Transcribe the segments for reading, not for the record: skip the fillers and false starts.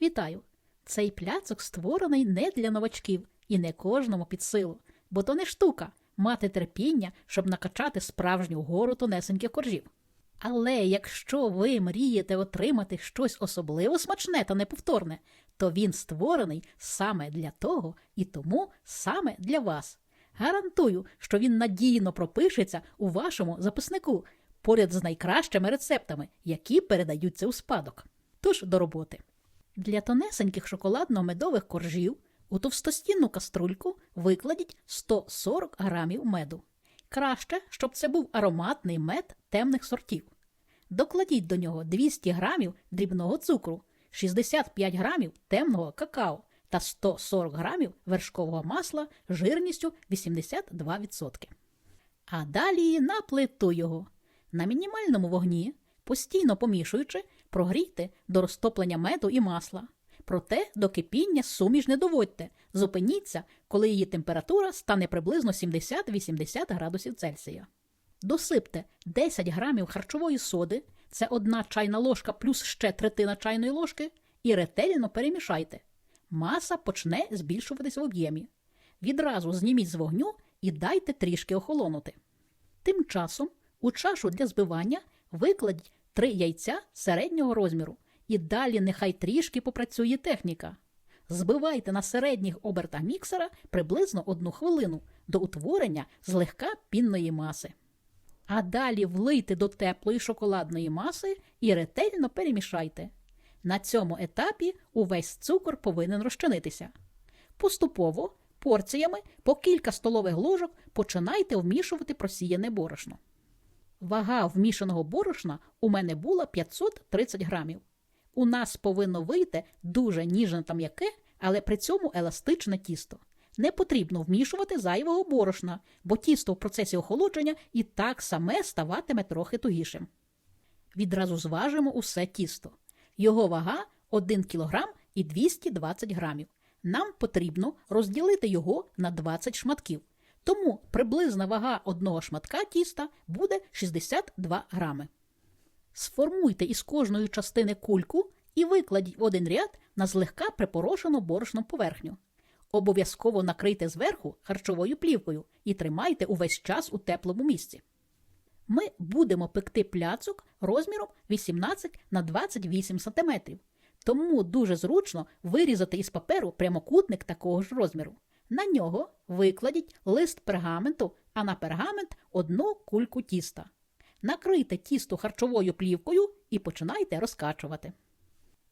Вітаю! Цей пляцок створений не для новачків і не кожному під силу, бо то не штука мати терпіння, щоб накачати справжню гору тонесеньких коржів. Але якщо ви мрієте отримати щось особливо смачне та неповторне, то він створений саме для того і тому саме для вас. Гарантую, що він надійно пропишеться у вашому записнику, поряд з найкращими рецептами, які передаються у спадок. Тож до роботи. Для тонесеньких шоколадно-медових коржів у товстостінну каструльку викладіть 140 грамів меду. Краще, щоб це був ароматний мед темних сортів. Докладіть до нього 200 грамів дрібного цукру, 65 грамів темного какао та 140 грамів вершкового масла жирністю 82%. А далі на плиту його. На мінімальному вогні, постійно помішуючи, прогрійте до розтоплення меду і масла. Проте до кипіння суміш не доводьте. Зупиніться, коли її температура стане приблизно 70-80 градусів Цельсія. Досипте 10 грамів харчової соди, це 1 чайна ложка плюс ще третина чайної ложки, і ретельно перемішайте. Маса почне збільшуватись в об'ємі. Відразу зніміть з вогню і дайте трішки охолонути. Тим часом у чашу для збивання викладіть 3 яйця середнього розміру. І далі нехай трішки попрацює техніка. Збивайте на середніх обертах міксера приблизно 1 хвилину до утворення злегка пінної маси. А далі влийте до теплої шоколадної маси і ретельно перемішайте. На цьому етапі увесь цукор повинен розчинитися. Поступово, порціями, по кілька столових ложок починайте вмішувати просіяне борошно. Вага вмішаного борошна у мене була 530 грамів. У нас повинно вийти дуже ніжне та м'яке, але при цьому еластичне тісто. Не потрібно вмішувати зайвого борошна, бо тісто в процесі охолодження і так саме ставатиме трохи тугішим. Відразу зважимо усе тісто. Його вага 1 кг і 220 грамів. Нам потрібно розділити його на 20 шматків. Тому приблизна вага одного шматка тіста буде 62 грами. Сформуйте із кожної частини кульку і викладіть в один ряд на злегка припорошену борошном поверхню. Обов'язково накрийте зверху харчовою плівкою і тримайте увесь час у теплому місці. Ми будемо пекти пляцок розміром 18 на 28 см, тому дуже зручно вирізати із паперу прямокутник такого ж розміру. На нього викладіть лист пергаменту, а на пергамент 1 кульку тіста. Накрийте тісто харчовою плівкою і починайте розкачувати.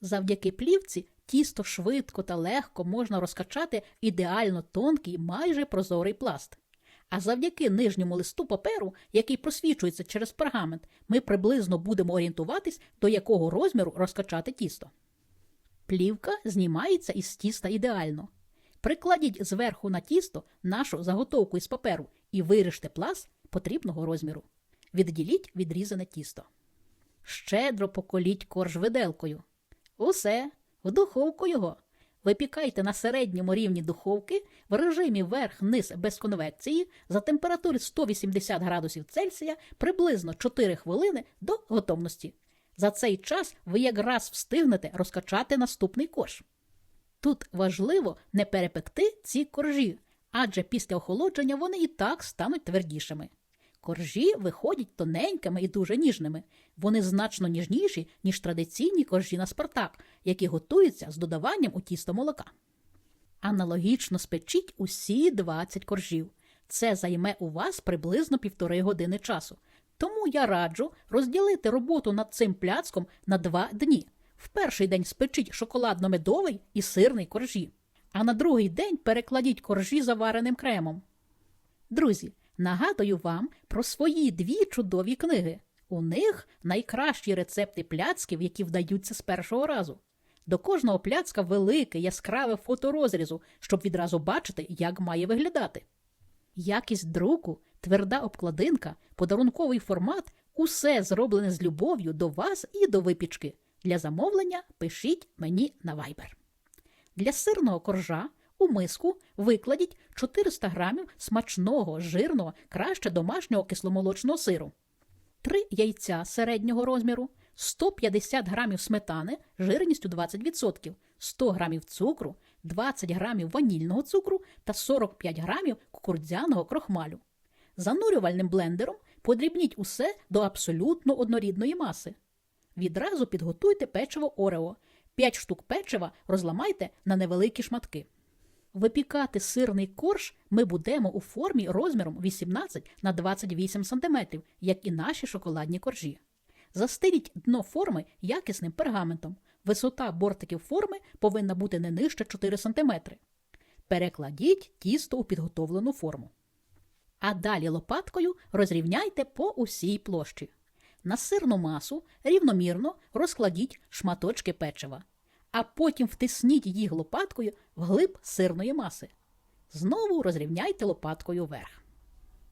Завдяки плівці тісто швидко та легко можна розкачати ідеально тонкий, майже прозорий пласт. А завдяки нижньому листу паперу, який просвічується через пергамент, ми приблизно будемо орієнтуватись, до якого розміру розкачати тісто. Плівка знімається із тіста ідеально. Прикладіть зверху на тісто нашу заготовку із паперу і виріжте пласт потрібного розміру. Відділіть відрізане тісто. Щедро поколіть корж виделкою. Усе, в духовку його. Випікайте на середньому рівні духовки в режимі верх-низ без конвекції за температури 180 градусів Цельсія приблизно 4 хвилини до готовності. За цей час ви якраз встигнете розкачати наступний корж. Тут важливо не перепекти ці коржі, адже після охолодження вони і так стануть твердішими. Коржі виходять тоненькими і дуже ніжними. Вони значно ніжніші, ніж традиційні коржі на Спартак, які готуються з додаванням у тісто молока. Аналогічно спечіть усі 20 коржів. Це займе у вас приблизно 1,5 години часу. Тому я раджу розділити роботу над цим пляцком на 2 дні. В перший день спечіть шоколадно-медовий і сирний коржі, а на другий день перекладіть коржі завареним кремом. Друзі, нагадую вам про свої 2 чудові книги. У них найкращі рецепти пляцків, які вдаються з першого разу. До кожного пляцка велике, яскраве фото розрізу, щоб відразу бачити, як має виглядати. Якість друку, тверда обкладинка, подарунковий формат – усе зроблене з любов'ю до вас і до випічки. Для замовлення пишіть мені на Viber. Для сирного коржа у миску викладіть 400 грамів смачного, жирного, краще домашнього кисломолочного сиру, 3 яйця середнього розміру, 150 грамів сметани жирністю 20%, 100 грамів цукру, 20 грамів ванільного цукру та 45 грамів кукурудзяного крохмалю. Занурювальним блендером подрібніть усе до абсолютно однорідної маси. Відразу підготуйте печиво Орео. 5 штук печива розламайте на невеликі шматки. Випікати сирний корж ми будемо у формі розміром 18 на 28 см, як і наші шоколадні коржі. Застеліть дно форми якісним пергаментом. Висота бортиків форми повинна бути не нижче 4 см. Перекладіть тісто у підготовлену форму. А далі лопаткою розрівняйте по усій площі. На сирну масу рівномірно розкладіть шматочки печива, а потім втисніть їх лопаткою вглиб сирної маси. Знову розрівняйте лопаткою вверх.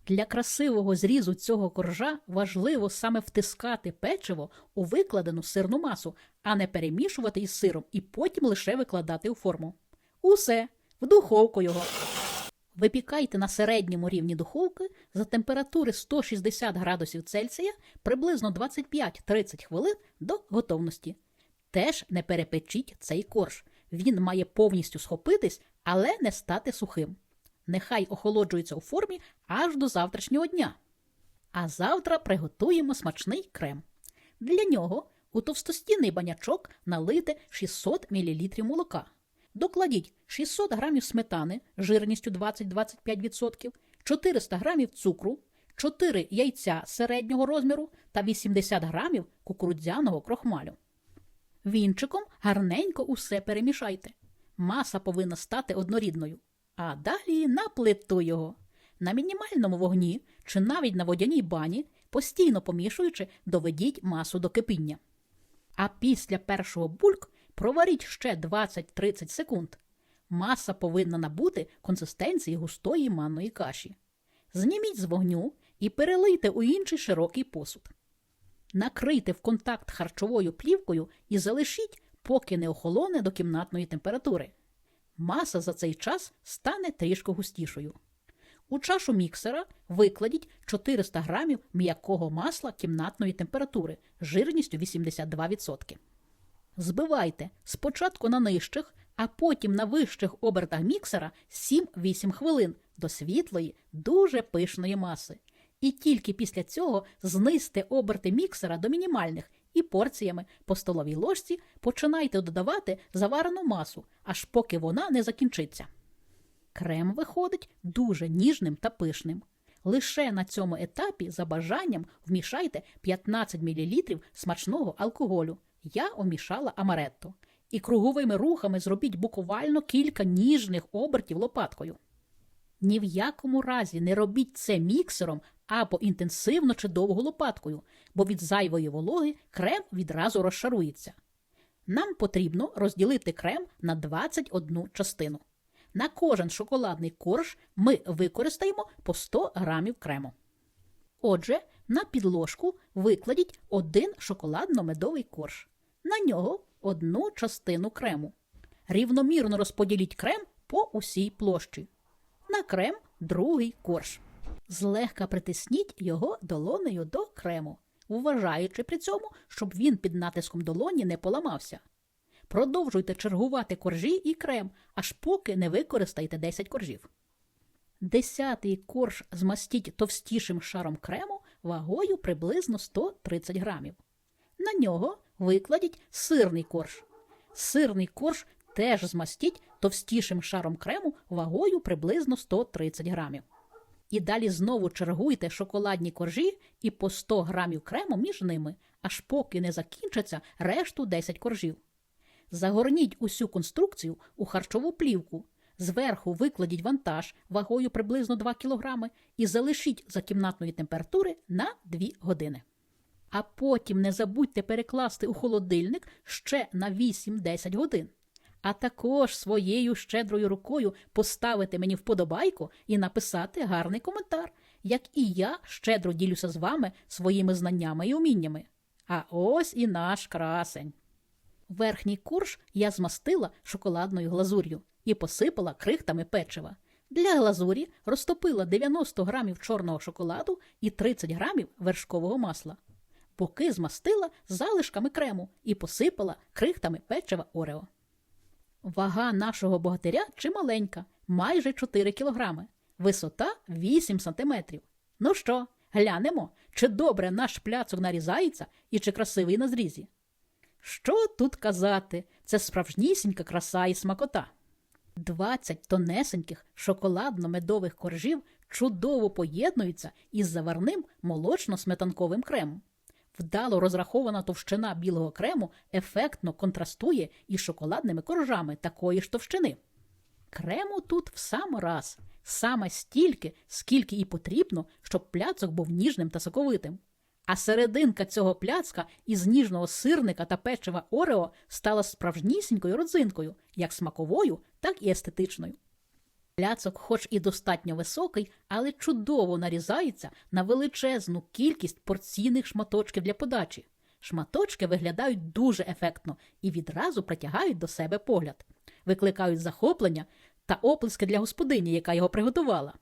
Для красивого зрізу цього коржа важливо саме втискати печиво у викладену сирну масу, а не перемішувати із сиром і потім лише викладати у форму. Усе, в духовку його. Випікайте на середньому рівні духовки за температури 160 градусів Цельсія приблизно 25-30 хвилин до готовності. Теж не перепечіть цей корж. Він має повністю схопитись, але не стати сухим. Нехай охолоджується у формі аж до завтрашнього дня. А завтра приготуємо смачний крем. Для нього у товстостінний банячок налийте 600 мл молока. Докладіть 600 грамів сметани жирністю 20-25%, 400 грамів цукру, 4 яйця середнього розміру та 80 грамів кукурудзяного крохмалю. Вінчиком гарненько усе перемішайте. Маса повинна стати однорідною. А далі на плиту його. На мінімальному вогні чи навіть на водяній бані, постійно помішуючи, доведіть масу до кипіння. А після першого бульк проваріть ще 20-30 секунд. Маса повинна набути консистенції густої манної каші. Зніміть з вогню і перелийте у інший широкий посуд. Накрийте в контакт харчовою плівкою і залишіть, поки не охолоне до кімнатної температури. Маса за цей час стане трішки густішою. У чашу міксера викладіть 400 грамів м'якого масла кімнатної температури жирністю 82%. Збивайте спочатку на нижчих, а потім на вищих обертах міксера 7-8 хвилин до світлої, дуже пишної маси. І тільки після цього знизьте оберти міксера до мінімальних і порціями по столовій ложці починайте додавати заварену масу, аж поки вона не закінчиться. Крем виходить дуже ніжним та пишним. Лише на цьому етапі за бажанням вмішайте 15 мл смачного алкоголю. Я омішала амаретто. І круговими рухами зробіть буквально кілька ніжних обертів лопаткою. Ні в якому разі не робіть це міксером або інтенсивно чи довго лопаткою, бо від зайвої вологи крем відразу розшарується. Нам потрібно розділити крем на 21 частину. На кожен шоколадний корж ми використаємо по 100 грамів крему. Отже, на підложку викладіть один шоколадно-медовий корж. На нього одну частину крему. Рівномірно розподіліть крем по усій площі. На крем другий корж. Злегка притисніть його долонею до крему, вважаючи при цьому, щоб він під натиском долоні не поламався. Продовжуйте чергувати коржі і крем, аж поки не використаєте 10 коржів. 10-й корж змастіть товстішим шаром крему вагою приблизно 130 грамів. На нього викладіть сирний корж. Сирний корж теж змастіть товстішим шаром крему вагою приблизно 130 грамів. І далі знову чергуйте шоколадні коржі і по 100 грамів крему між ними, аж поки не закінчаться решту 10 коржів. Загорніть усю конструкцію у харчову плівку, зверху викладіть вантаж вагою приблизно 2 кг і залишіть за кімнатної температури на 2 години. А потім не забудьте перекласти у холодильник ще на 8-10 годин. А також своєю щедрою рукою поставити мені вподобайку і написати гарний коментар, як і я щедро ділюся з вами своїми знаннями і уміннями. А ось і наш красень. Верхній корж я змастила шоколадною глазур'ю і посипала крихтами печива. Для глазурі розтопила 90 грамів чорного шоколаду і 30 грамів вершкового масла. поки змастила залишками крему і посипала крихтами печива Орео. Вага нашого богатиря чималенька, майже 4 кілограми, висота 8 сантиметрів. Ну що, глянемо, чи добре наш пляцок нарізається і чи красивий на зрізі. Що тут казати, це справжнісінька краса і смакота. 20 тонесеньких шоколадно-медових коржів чудово поєднуються із заварним молочно-сметанковим кремом. Вдало розрахована товщина білого крему ефектно контрастує із шоколадними коржами такої ж товщини. Крему тут в сам раз, саме стільки, скільки і потрібно, щоб пляцок був ніжним та соковитим. А серединка цього пляцка із ніжного сирника та печива Орео стала справжнісінькою родзинкою, як смаковою, так і естетичною. Пляцок хоч і достатньо високий, але чудово нарізається на величезну кількість порційних шматочків для подачі. Шматочки виглядають дуже ефектно і відразу притягають до себе погляд. Викликають захоплення та оплески для господині, яка його приготувала.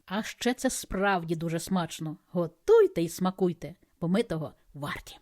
А ще це справді дуже смачно. Готуйте і смакуйте, бо ми того варті.